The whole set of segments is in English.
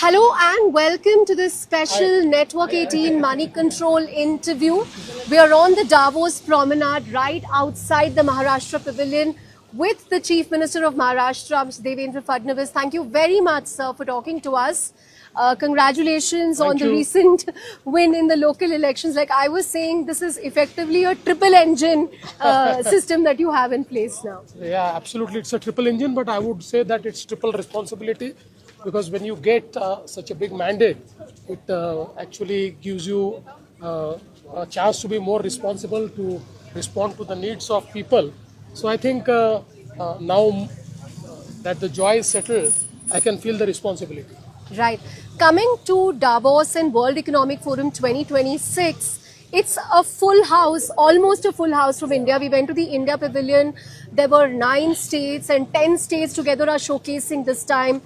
Hello and welcome to this special Network 18 Money Control interview. We are on the Davos Promenade right outside the Maharashtra Pavilion with the Chief Minister of Maharashtra, Mr. Devendra Fadnavis. Thank you very much, sir, for talking to us. Congratulations on the recent win in the local elections. Like I was saying, this is effectively a triple engine system that you have in place now. Yeah, absolutely. It's a triple engine, but I would say that it's triple responsibility because when you get such a big mandate, it actually gives you a chance to be more responsible to respond to the needs of people. So I think now that the joy is settled, I can feel the responsibility. Right. Coming to Davos and World Economic Forum 2026, it's a full house, almost a full house from India. We went to the India Pavilion. There were 9 states and 10 states together are showcasing this time.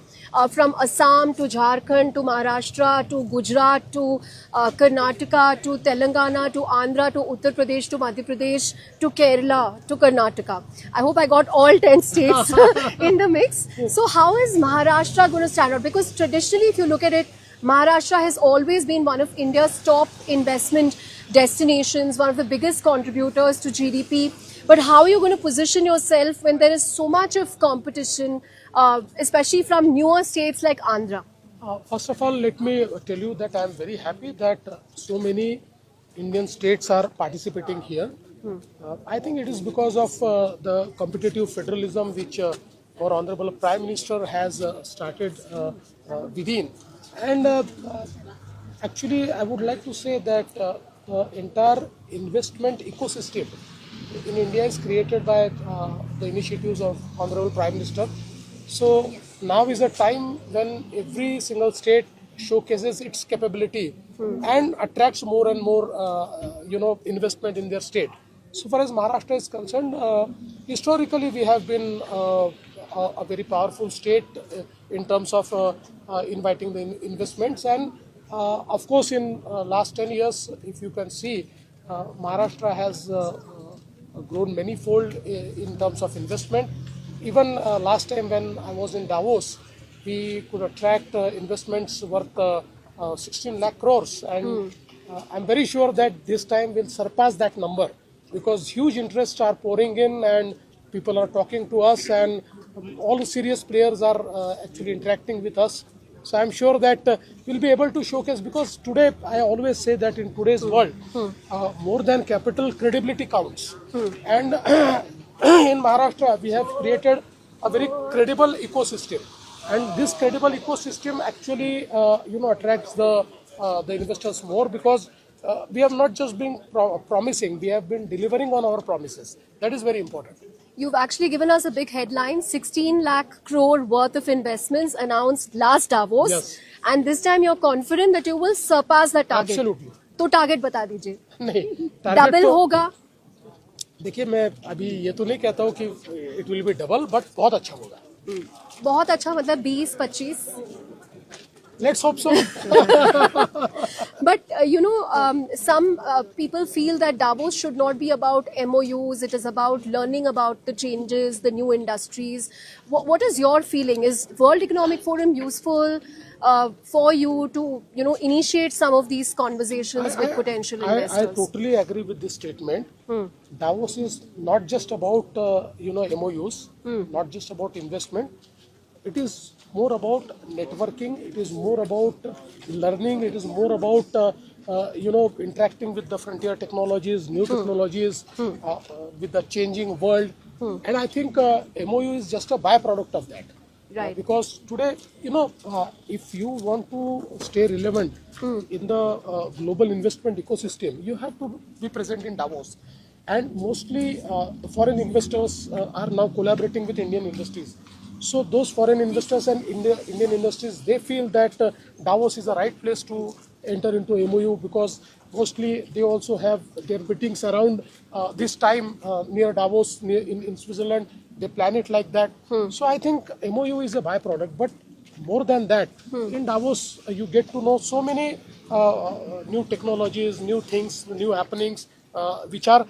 From Assam to Jharkhand to Maharashtra to Gujarat to Karnataka to Telangana to Andhra to Uttar Pradesh to Madhya Pradesh to Kerala to Karnataka. I hope I got all 10 states in the mix. So how is Maharashtra going to stand out? Because traditionally, if you look at it, Maharashtra has always been one of India's top investment destinations, one of the biggest contributors to GDP. But how are you going to position yourself when there is so much of competition, especially from newer states like Andhra? First of all, let me tell you that I am very happy that so many Indian states are participating here. I think it is because of the competitive federalism which our Honorable Prime Minister has started within. And actually, I would like to say that the entire investment ecosystem in India is created by the initiatives of Honorable Prime Minister. So now is a time when every single state showcases its capability and attracts more and more, investment in their state. So far as Maharashtra is concerned, historically we have been a very powerful state in terms of inviting the investments, and of course in last 10 years, if you can see, Maharashtra has grown manifold in terms of investment. Even last time when I was in Davos, we could attract investments worth 16 lakh crores, and I'm very sure that this time will surpass that number because huge interests are pouring in and people are talking to us, and all the serious players are actually interacting with us. So I'm sure that we'll be able to showcase, because today I always say that in today's world, more than capital, credibility counts. And in Maharashtra, we have created a very credible ecosystem. And this credible ecosystem actually, attracts the investors more because we have not just been promising, we have been delivering on our promises. That is very important. You've actually given us a big headline, 16 lakh crore worth of investments announced last Davos. Yes. And this time you're confident that you will surpass the target. Absolutely. तो target बता दीजिए. नहीं, double होगा. देखिए, मैं अभी ये तो नहीं कहता हूँ कि it will be double, but बहुत अच्छा होगा. बहुत अच्छा मतलब 20-25. Let's hope so. But some people feel that Davos should not be about MOUs. It is about learning about the changes, the new industries. What is your feeling? Is World Economic Forum useful for you to initiate some of these conversations with potential investors? I totally agree with this statement. Davos is not just about MOUs, not just about investment. It is more about networking. It is more about learning. It is more about interacting with the frontier technologies, new technologies, with the changing world. And I think MOU is just a byproduct of that. Right. Because today, if you want to stay relevant in the global investment ecosystem, you have to be present in Davos. And mostly foreign investors are now collaborating with Indian industries. So those foreign investors and Indian industries, they feel that Davos is the right place to enter into MOU because mostly they also have their meetings around this time near Davos, in Switzerland. They plan it like that. So I think MOU is a byproduct. But more than that, in Davos, you get to know so many new technologies, new things, new happenings, which are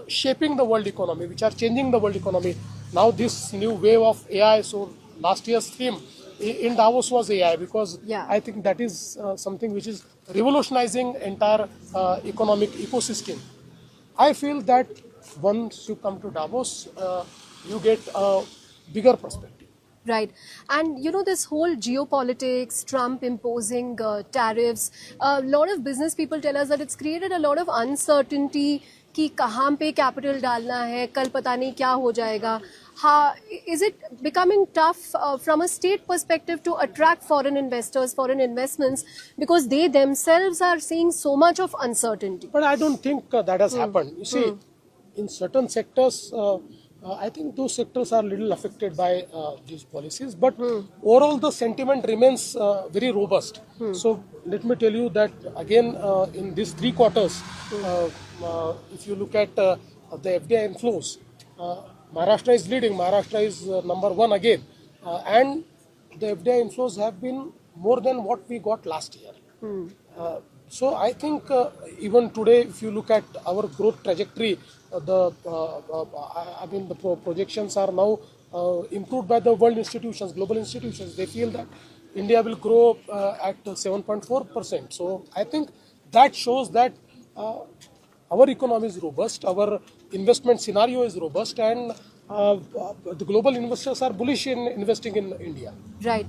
shaping the world economy, which are changing the world economy. Now this new wave of AI, so last year's theme in Davos was AI, because Yeah. I think that is something which is revolutionizing entire economic ecosystem. I feel that once you come to Davos, you get a bigger perspective. Right. And you know, this whole geopolitics, Trump imposing tariffs, a lot of business people tell us that it's created a lot of uncertainty कि कहाँ पे capital डालना है, कल पता नहीं क्या हो जाएगा. How, is it becoming tough from a state perspective to attract foreign investors, foreign investments, because they themselves are seeing so much of uncertainty? But I don't think that has happened. You see, in certain sectors, I think those sectors are little affected by these policies. But overall, the sentiment remains very robust. So let me tell you that again, in these 3 quarters, if you look at the FDI inflows, Maharashtra is leading. Maharashtra is number 1 again, and the FDI inflows have been more than what we got last year. So I think even today, if you look at our growth trajectory, I mean the projections are now improved by the world institutions, global institutions. They feel that India will grow at 7.4%. So I think that shows that our economy is robust, our investment scenario is robust, and the global investors are bullish in investing in India. Right.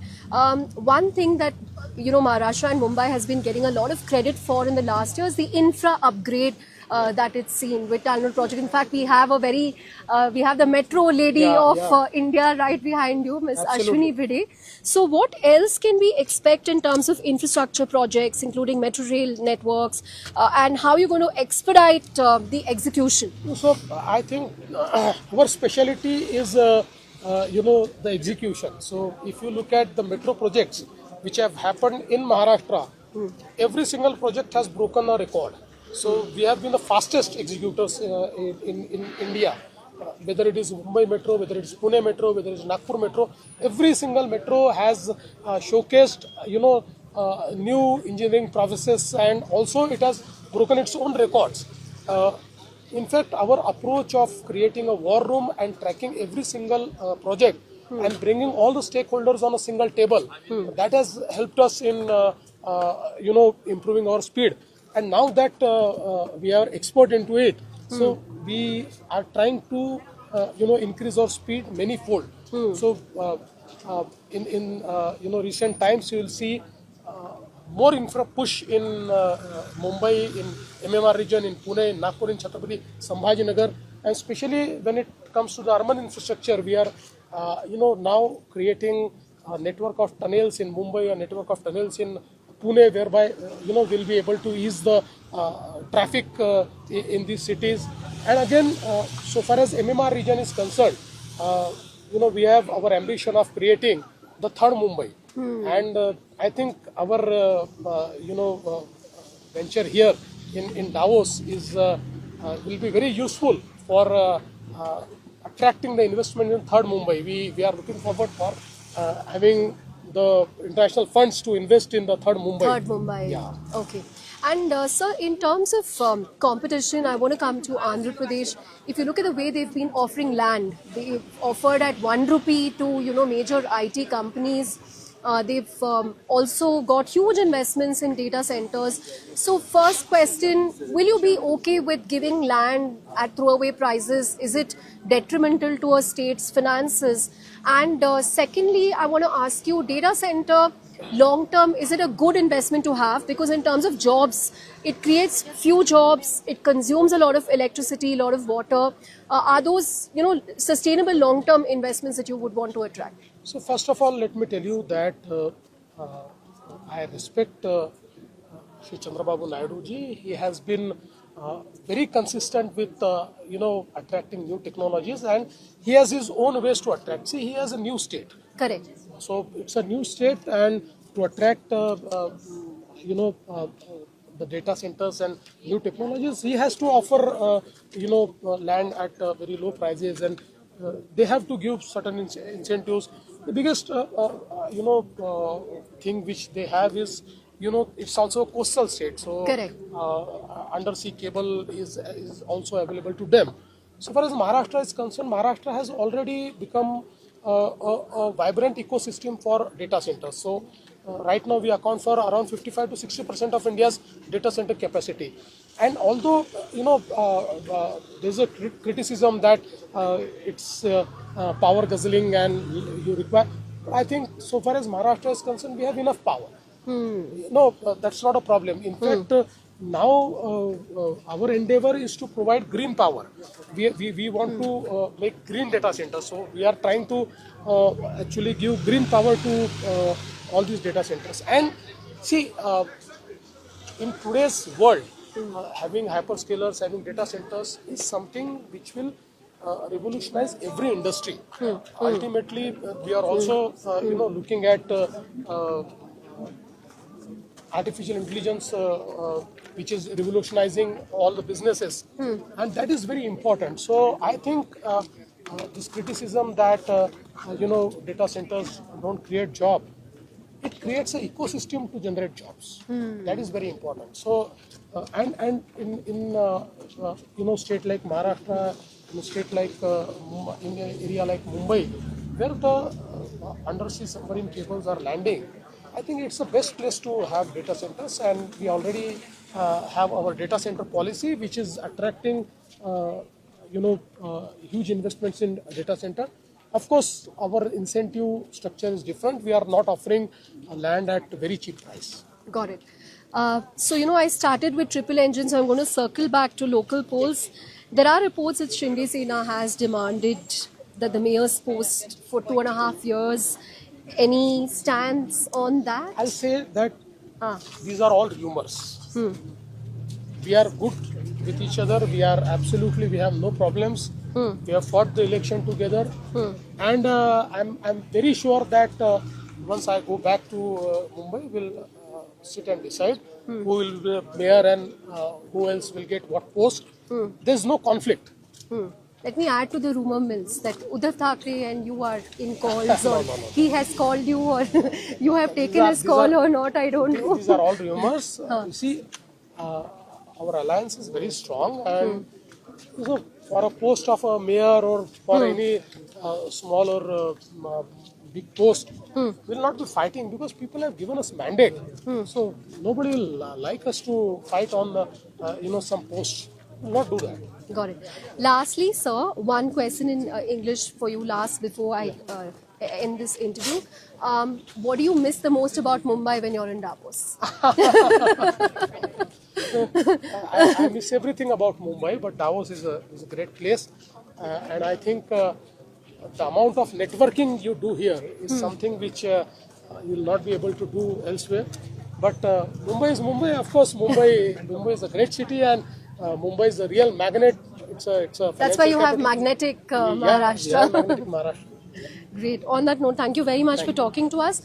One thing that you know Maharashtra and Mumbai has been getting a lot of credit for in the last year is the infra upgrade that it's seen with Talnod project. In fact, we have we have the metro lady of India right behind you, Ms. Absolutely. Ashwini Bhide. So, what else can we expect in terms of infrastructure projects, including metro rail networks, and how you're going to expedite the execution? So I think our specialty is, the execution. So if you look at the metro projects which have happened in Maharashtra, every single project has broken a record. So we have been the fastest executors in India. Whether it is Mumbai Metro, whether it is Pune Metro, whether it is Nagpur Metro, every single metro has showcased, new engineering processes, and also it has broken its own records. In fact, our approach of creating a war room and tracking every single project and bringing all the stakeholders on a single table, that has helped us in, improving our speed. And now that we are expert into it, so we are trying to, increase our speed many-fold. So in recent times, you will see more infra push in Mumbai, in MMR region, in Pune, in Nagpur, in Chhatrapati Sambhajinagar, and especially when it comes to the urban infrastructure, we are, now creating a network of tunnels in Mumbai, a network of tunnels in Pune, whereby, we'll be able to ease the traffic in these cities. And again, so far as MMR region is concerned, we have our ambition of creating the third Mumbai. And I think our, venture here in Davos is will be very useful for attracting the investment in third Mumbai. We are looking forward for having the international funds to invest in the third Mumbai. Third Mumbai. Yeah. Okay. And sir, in terms of competition, I want to come to Andhra Pradesh. If you look at the way they've been offering land, they've offered at 1 rupee to major IT companies. They've also got huge investments in data centers. So first question, will you be okay with giving land at throwaway prices? Is it detrimental to a state's finances? And secondly, I want to ask you, data center, long term, is it a good investment to have? Because in terms of jobs, it creates few jobs, it consumes a lot of electricity, a lot of water. Are those, sustainable long term investments that you would want to attract? So first of all, let me tell you that I respect Shri Chandrababu Naidu ji. He has been very consistent with attracting new technologies, and he has his own ways to attract. See, he has a new state. Correct. So it's a new state, and to attract the data centers and new technologies, he has to offer land at very low prices, and they have to give certain incentives. The biggest thing which they have is it's also a coastal state, so Correct. Undersea cable is also available to them. So far as Maharashtra is concerned, Maharashtra has already become a vibrant ecosystem for data centers. So right now we account for around 55 to 60% of India's data center capacity. And although there's a criticism that it's power guzzling and you require, I think so far as Maharashtra is concerned, we have enough power. No, that's not a problem. In fact, now our endeavor is to provide green power. We want to make green data centers. So we are trying to actually give green power to all these data centers. And see, in today's world, having hyperscalers, having data centers is something which will revolutionize every industry. Ultimately, we are also looking at artificial intelligence, which is revolutionizing all the businesses, and that is very important. So I think this criticism that data centers don't create job, it creates an ecosystem to generate jobs. That is very important. So and in state like Maharashtra, in a state like in an area like Mumbai, where the undersea submarine cables are landing, I think it's the best place to have data centers, and we already have our data center policy, which is attracting huge investments in data center. Of course, our incentive structure is different. We are not offering land at a very cheap price. Got it. So, I started with triple engine, so I'm going to circle back to local polls. There are reports that Shinde Sena has demanded that the mayor's post for 2.5 years. Any stance on that? I'll say that these are all rumors. We are good with each other. We have no problems. We have fought the election together, and I'm very sure that once I go back to Mumbai, we'll sit and decide who will be the mayor and who else will get what post. There's no conflict. Let me add to the rumor mills that Uddhav Thackeray and you are in calls, or he has called you, or you have taken his call or not, I don't know. These are all rumors. You see, our alliance is very strong, and for a post of a mayor or for any small or big post, we'll not be fighting because people have given us mandate. So nobody will like us to fight on some post. We'll not do that. Got it. Lastly, sir, one question in English for you before I end this interview. What do you miss the most about Mumbai when you're in Davos? I miss everything about Mumbai, but Davos is a great place. And I think the amount of networking you do here is something which you'll not be able to do elsewhere. But Mumbai is Mumbai. Of course, Mumbai is a great city, and Mumbai is a real magnet. It's a That's why you have magnetic Maharashtra. Yeah, magnetic Maharashtra. Great. On that note, thank you very much for talking to us.